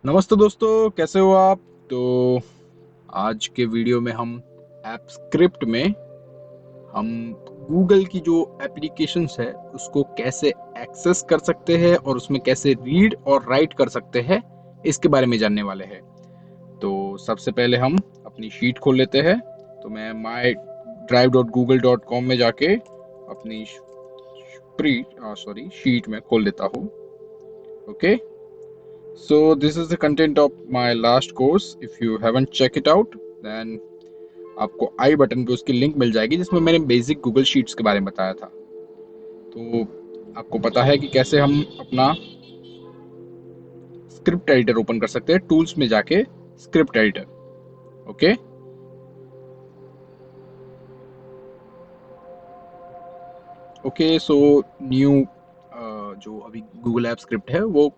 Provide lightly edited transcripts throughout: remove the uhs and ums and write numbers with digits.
नमस्ते दोस्तों, कैसे हो आप? तो आज के वीडियो में हम ऐप स्क्रिप्ट में हम गूगल की जो एप्लीकेशंस है उसको कैसे एक्सेस कर सकते हैं और उसमें कैसे रीड और राइट कर सकते हैं, इसके बारे में जानने वाले हैं। तो सबसे पहले हम अपनी शीट खोल लेते हैं। तो मैं my drive dot Google dot com में जाके अपनी शीट में खोल लेता हूँ। Okay, so this is the content of my last course. If you haven't check it out, then आपको आई बटन पे उसकी लिंक मिल जाएगी जिसमें मैंने बेसिक गूगल शीट्स के बारे में बताया था। तो आपको पता है कि कैसे हम अपना स्क्रिप्ट एडिटर ओपन कर सकते हैं टूल्स में जाके। Script editor, okay. Okay, so new जो अभी गूगल ऐप स्क्रिप्ट है वो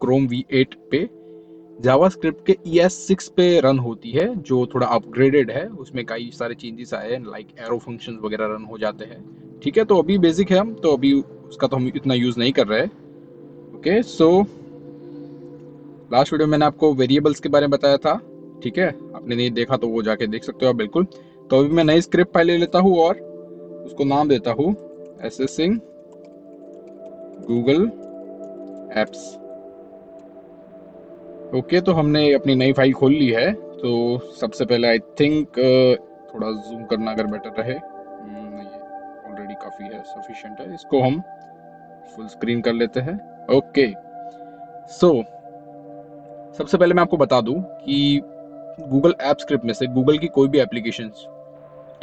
क्रोम V8 पे जावास्क्रिप्ट के ES6 पे रन होती है, जो थोड़ा अपग्रेडेड है। उसमें कई सारे चेंजेस आए हैं, लाइक एरो फंक्शंस वगैरह रन हो जाते हैं। ठीक है, तो अभी बेसिक है, हम तो अभी उसका तो हम इतना यूज नहीं कर रहे हैं। ओके, सो लास्ट वीडियो में मैंने आपको वेरिएबल्स के बारे में बताया था। ठीक है, आपने नहीं देखा तो वो जाके देख सकते हो आप, बिल्कुल। तो अभी मैं नई स्क्रिप्ट फाइल ले लेता हूँ और उसको नाम देता हूँ एसेसिंग गूगल एप्स। ओके, तो हमने अपनी नई फाइल खोल ली है। तो सबसे पहले आई थिंक थोड़ा जूम करना अगर बेटर रहे। नहीं, ऑलरेडी काफ़ी है, सफिशिएंट है। इसको हम फुल स्क्रीन कर लेते हैं। ओके, सो सबसे पहले मैं आपको बता दूं कि गूगल ऐप स्क्रिप्ट में से गूगल की कोई भी एप्लीकेशन,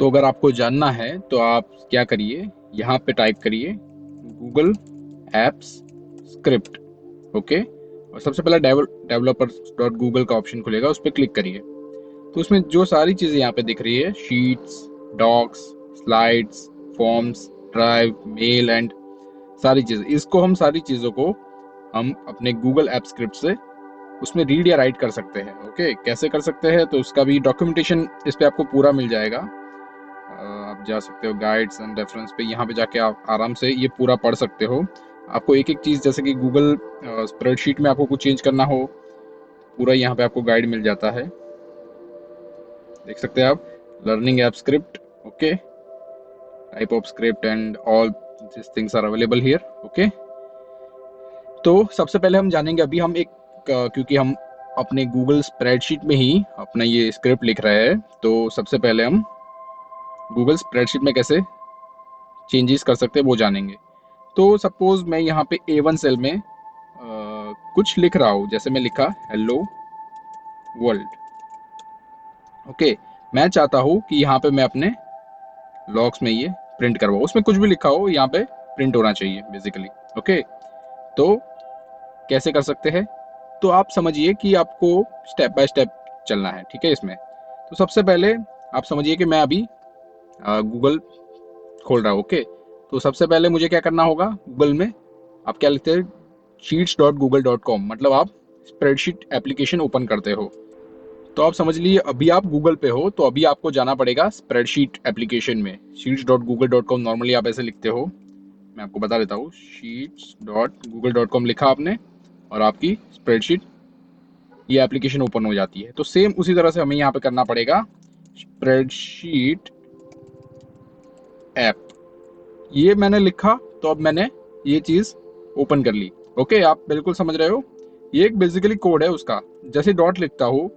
तो अगर आपको जानना है तो आप क्या करिए, यहाँ पे टाइप करिए गूगल एप्स स्क्रिप्ट। ओके, और सबसे पहला डेवलपर्स डॉट गूगल का ऑप्शन खुलेगा, उस पर क्लिक करिए। तो उसमें जो सारी चीज़ें यहाँ पे दिख रही है, sheets, docs, slides, forms, drive, mail and सारी चीज़ें, इसको हम सारी चीज़ों को हम अपने गूगल ऐप स्क्रिप्ट से उसमें रीड या राइट कर सकते हैं। ओके, कैसे कर सकते हैं तो उसका भी डॉक्यूमेंटेशन इस पे आपको पूरा मिल जाएगा। आप जा सकते हो गाइड्स एंड रेफरेंस पे, यहाँ पे जाके आप आराम से ये पूरा पढ़ सकते हो। आपको एक एक चीज़, जैसे कि गूगल स्प्रेडशीट में आपको कुछ चेंज करना हो, पूरा यहाँ पे आपको गाइड मिल जाता है। देख सकते हैं आप, learning app script. Okay, type of script and all this things are available here. Okay, तो सबसे पहले हम जानेंगे, अभी हम एक क्योंकि हम अपने गूगल स्प्रेडशीट में ही अपना ये स्क्रिप्ट लिख रहे हैं, तो सबसे पहले हम गूगल स्प्रेडशीट में कैसे चेंजेस कर सकते हैं वो जानेंगे। तो सपोज मैं यहाँ पे A1 सेल में कुछ लिख रहा हूँ, जैसे मैं लिखा हेलो वर्ल्ड। ओके, मैं चाहता हूँ कि यहाँ पे मैं अपने लॉग्स में ये प्रिंट करवाओ, उसमें कुछ भी लिखा हो यहाँ पे प्रिंट होना चाहिए बेसिकली। ओके, तो कैसे कर सकते हैं, तो आप समझिए कि आपको स्टेप बाय स्टेप चलना है। ठीक है, इसमें तो सबसे पहले आप समझिए कि मैं अभी गूगल खोल रहा हूँ। ओके, तो सबसे पहले मुझे क्या करना होगा, गूगल में आप क्या लिखते हैं, sheets.google.com, मतलब आप स्प्रेडशीट एप्लीकेशन ओपन करते हो। तो आप समझ लीजिए अभी आप गूगल पे हो, तो अभी आपको जाना पड़ेगा स्प्रेडशीट एप्लीकेशन में। sheets.google.com नॉर्मली आप ऐसे लिखते हो, मैं आपको बता देता हूँ। sheets.google.com लिखा आपने और आपकी स्प्रेडशीट ये एप्लीकेशन ओपन हो जाती है। तो सेम उसी तरह से हमें यहाँ पे करना पड़ेगा स्प्रेडशीट ऐप। ये मैंने लिखा, तो अब मैंने ये चीज़ ओपन कर ली। ओके, आप बिल्कुल समझ रहे हो, ये एक बेसिकली कोड है उसका। जैसे डॉट लिखता हूँ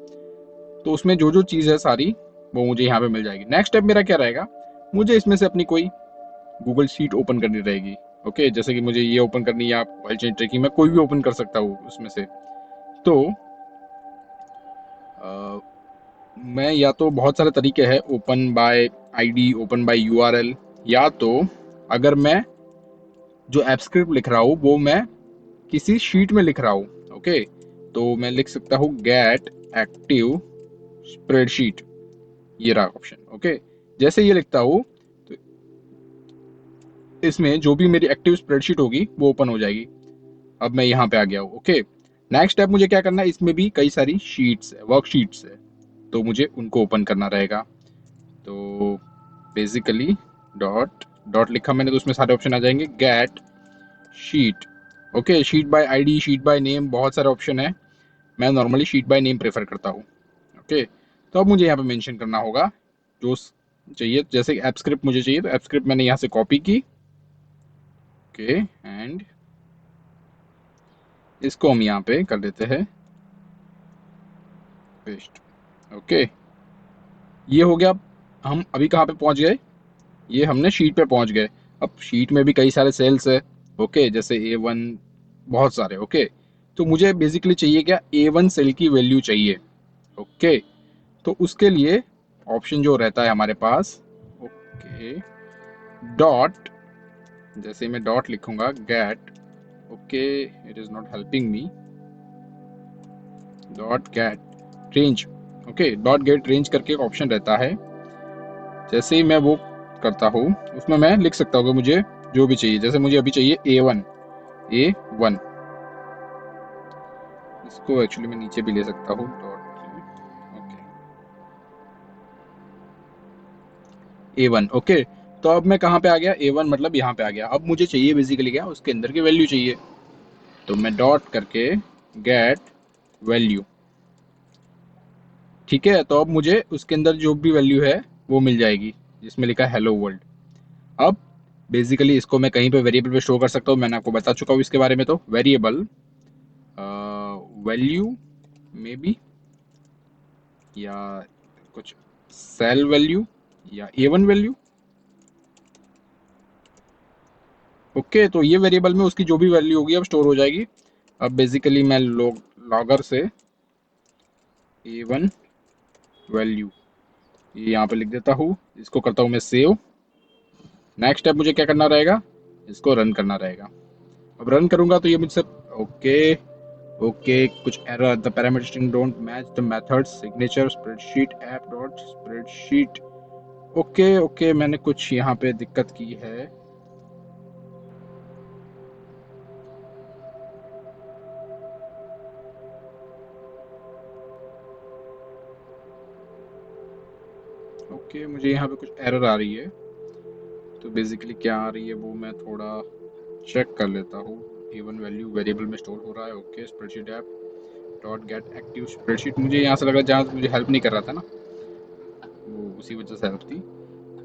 तो उसमें जो जो चीज़ है सारी वो मुझे यहाँ पे मिल जाएगी। नेक्स्ट स्टेप मेरा क्या रहेगा, मुझे इसमें से अपनी कोई गूगल शीट ओपन करनी रहेगी। ओके, जैसे कि मुझे ये ओपन करनी है, आप ऑयल चेंज ट्रैकिंग में कोई भी ओपन कर सकता हूँ उसमें से। तो मैं या तो बहुत सारे तरीके हैं, open by ID, open by URL, या तो अगर मैं जो ऐप स्क्रिप्ट लिख रहा हूँ वो मैं किसी शीट में लिख रहा हूँ। ओके, तो मैं लिख सकता हूँ गेट एक्टिव स्प्रेडशीट, ये रहा ऑप्शन। ओके, जैसे ये लिखता हूँ तो इसमें जो भी मेरी एक्टिव स्प्रेडशीट होगी वो ओपन हो जाएगी। अब मैं यहाँ पे आ गया हूँ। ओके, नेक्स्ट स्टेप मुझे क्या करना है, इसमें भी कई सारी शीट्स है, वर्कशीट्स है, तो मुझे उनको ओपन करना रहेगा। तो बेसिकली डॉट डॉट लिखा मैंने तो उसमें सारे ऑप्शन आ जाएंगे, get sheet. Okay, sheet by ID, sheet by name, बहुत सारे ऑप्शन है। मैं normally sheet by name prefer करता हूँ। ओके, तो अब मुझे यहाँ पे मेंशन करना होगा जो चाहिए। जैसे ऐप स्क्रिप्ट मुझे चाहिए, तो ऐप स्क्रिप्ट मैंने यहाँ से कॉपी की। ओके, एंड इसको हम यहाँ पे कर देते हैं पेस्ट। ओके, ये हो गया। हम अभी कहाँ पे पहुंच गए? ये हमने शीट पे पहुंच गए। अब शीट में भी कई सारे सेल्स है। ओके, जैसे A1, बहुत सारे। ओके, तो मुझे बेसिकली चाहिए क्या? A1 सेल की वैल्यू चाहिए। ओके, तो उसके लिए ऑप्शन जो रहता है हमारे पास, ओके, डॉट, जैसे मैं डॉट लिखूंगा get, okay, it is not helping me, dot get range. Okay, dot get range करके एक ऑप्शन रहता है। जैसे ही मैं वो करता हूँ, उसमें मैं लिख सकता हूँ कि मुझे जो भी चाहिए। जैसे मुझे अभी चाहिए A1। इसको एक्चुअली मैं नीचे भी ले सकता हूँ, डॉट। Okay, A1। ओके, तो अब मैं कहाँ पे आ गया? A1 मतलब यहाँ पे आ गया। अब मुझे चाहिए बेसिकली क्या? उसके अंदर की वैल्यू चाहिए। तो मैं डॉट करके गेट वैल्यू। ठीक है, तो अब मुझे उसके अंदर जो भी वैल्यू है वो मिल जाएगी, जिसमें लिखा है हेलो वर्ल्ड। अब बेसिकली इसको मैं कहीं पे वेरिएबल पे स्टोर कर सकता हूँ। मैंने आपको बता चुका हूँ इसके बारे में। तो वेरिएबल वैल्यू में बी, या कुछ सेल वैल्यू, या A1 वैल्यू। ओके, तो ये वेरिएबल में उसकी जो भी वैल्यू होगी अब स्टोर हो जाएगी। अब बेसिकली मैं लॉगर से A1 वैल्यू ये यहाँ पे लिख देता हूँ। इसको करता हूँ मैं सेव। नेक्स्ट स्टेप मुझे क्या करना रहेगा? इसको रन करना रहेगा। अब रन करूंगा तो ये मुझसे, ओके, ओके, कुछ error, the parameter string don't match the methods signature spreadsheet app dot spreadsheet. Okay, okay, मैंने कुछ यहाँ पे दिक्कत की है। ओके, मुझे यहाँ पे कुछ एरर आ रही है। तो बेसिकली क्या आ रही है वो मैं थोड़ा चेक कर लेता हूँ। A1 वैल्यू वेरिएबल में स्टोर हो रहा है। Okay, spreadsheet app dot gate active spreadsheet. मुझे यहाँ से लग रहा है जहाँ से मुझे हेल्प नहीं कर रहा था ना, वो उसी वजह से हेल्प थी।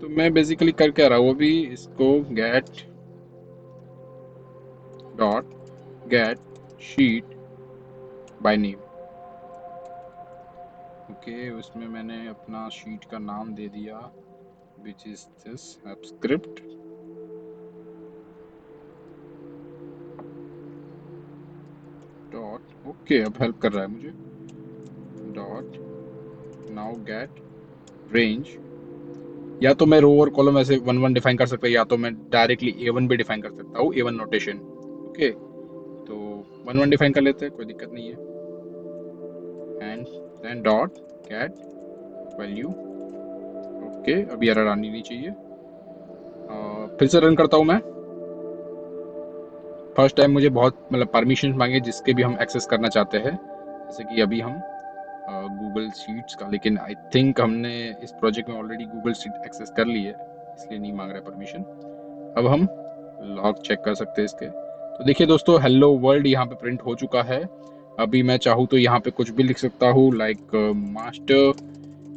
तो मैं बेसिकली कर क्या रहा हूँ अभी? इसको get dot get sheet by name. Okay, उसमें मैंने अपना शीट का नाम दे दिया, which is this app script. Dot, okay, अब हेल्प कर रहा है मुझे। Dot now get range. या तो मैं रो और कॉलम ऐसे वन वन डिफाइन कर सकता हूँ, या तो मैं डायरेक्टली A1 भी डिफाइन कर सकता हूँ, A1 नोटेशन। ओके, तो वन वन डिफाइन कर लेते हैं, कोई दिक्कत नहीं है। And then dot get value. Okay, अभी एरर आनी नहीं चाहिए। फिर से रन करता हूँ मैं। फर्स्ट टाइम मुझे बहुत मतलब परमिशन मांगे जिसके भी हम एक्सेस करना चाहते हैं, जैसे कि अभी हम गूगल शीट्स का, लेकिन आई थिंक हमने इस प्रोजेक्ट में ऑलरेडी गूगल शीट एक्सेस कर ली है, इसलिए नहीं मांग रहा है परमिशन। अब हम लॉग चेक कर सकते हैं इसके। तो देखिए दोस्तों, हेलो वर्ल्ड यहाँ पे प्रिंट हो चुका है। अभी मैं चाहूँ तो यहाँ पे कुछ भी लिख सकता हूँ, like master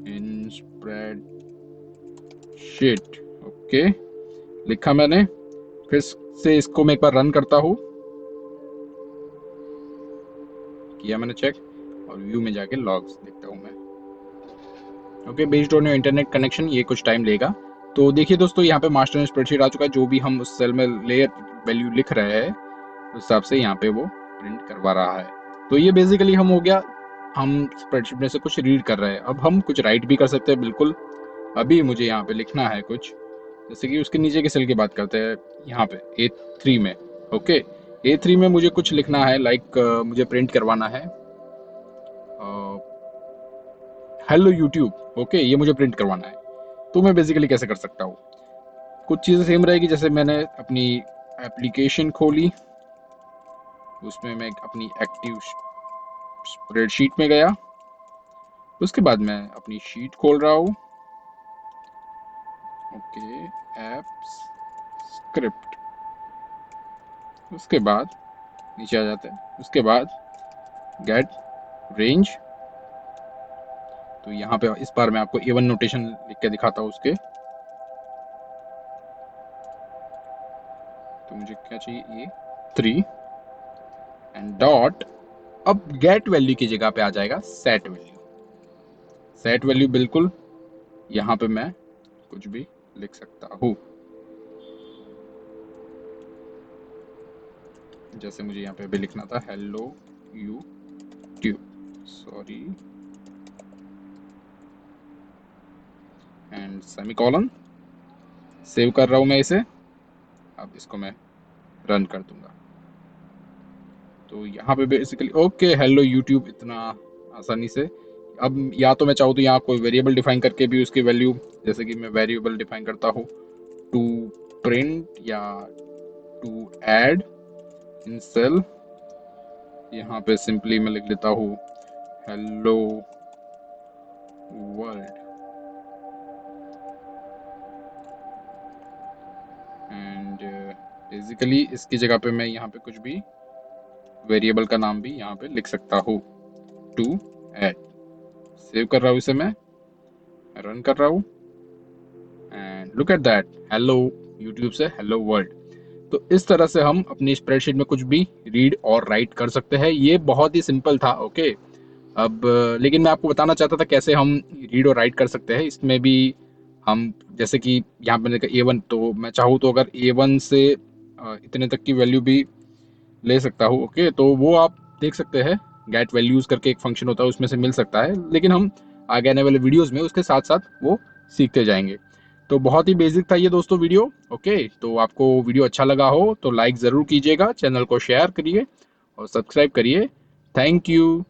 in spread sheet. Okay, लिखा मैंने। फिर से इसको मैं एक बार रन करता हूँ। किया मैंने चेक, और व्यू में जाके लॉग्स देखता हूँ मैं। Okay, based on your internet connection ये कुछ टाइम लेगा। तो देखिए दोस्तों, यहाँ पे मास्टर स्प्रेडशीट आ चुका है। जो भी हम उस सेल में लेयर वैल्यू लिख रहे हैं उस हिसाब से यहाँ पे वो प्रिंट करवा रहा है। तो ये बेसिकली हम हो गया, हम स्प्रेडशीट में से कुछ रीड कर रहे हैं। अब हम कुछ राइट भी कर सकते हैं, बिल्कुल। अभी मुझे यहाँ पे लिखना है कुछ, जैसे कि उसके नीचे के सेल की बात करते हैं, यहाँ पे A3 में। ओके, A3 में मुझे कुछ लिखना है, लाइक मुझे प्रिंट करवाना है हेलो यूट्यूब। ओके, ये मुझे प्रिंट करवाना है। तो मैं बेसिकली कैसे कर सकता हूँ? कुछ चीज़ें सेम रहेगी। जैसे मैंने अपनी एप्लीकेशन खोली, उसमें मैं अपनी एक्टिव स्प्रेडशीट में गया। उसके बाद मैं अपनी शीट खोल रहा हूँ। Okay, apps script. उसके बाद नीचे आ जाते हैं। उसके बाद गेट रेंज। तो यहाँ पे इस बार मैं आपको A1 नोटेशन लिख के दिखाता हूँ उसके। तो मुझे क्या चाहिए, ये 3 एंड डॉट। अब गेट वैल्यू की जगह पे आ जाएगा सेट वैल्यू। सेट वैल्यू बिल्कुल यहाँ पे मैं कुछ भी लिख सकता हूँ, जैसे मुझे यहाँ पे भी लिखना था hello YouTube, sorry, and semicolon. Save कर रहा हूँ मैं इसे। अब इसको मैं रन कर दूंगा। तो यहाँ पे बेसिकली ओके हेलो यूट्यूब, इतना आसानी से। अब या तो मैं चाहूँ तो यहाँ कोई वेरिएबल डिफाइन करके भी उसकी वैल्यू, जैसे कि मैं वेरिएबल डिफाइन करता हूँ टू प्रिंट या टू ऐड इन सेल। यहाँ पे सिंपली मैं लिख देता हूँ हेलो वर्ल्ड एंड बेसिकली इसकी जगह पे मैं यहाँ पे कुछ भी वेरिएबल का नाम भी यहाँ पे लिख सकता हूँ, टू ऐड। सेव कर रहा हूँ इसे मैं, रन कर रहा हूँ and look at that, hello YouTube से हेलो वर्ल्ड। तो इस तरह से हम अपनी स्प्रेडशीट में कुछ भी रीड और राइट कर सकते हैं। ये बहुत ही सिंपल था, ओके। अब लेकिन मैं आपको बताना चाहता था कैसे हम रीड और राइट कर सकते हैं इसमें भी। हम जैसे कि यहाँ पे मैंने A1, तो मैं चाहूँ तो अगर A1 से इतने तक की वैल्यू भी ले सकता हूँ, ओके। तो वो आप देख सकते हैं, गेट वैल्यूज करके एक फंक्शन होता है, उसमें से मिल सकता है। लेकिन हम आगे आने वाले वीडियोस में उसके साथ साथ वो सीखते जाएंगे। तो बहुत ही बेसिक था ये दोस्तों वीडियो, ओके। तो आपको वीडियो अच्छा लगा हो तो लाइक ज़रूर कीजिएगा, चैनल को शेयर करिए और सब्सक्राइब करिए। Thank you.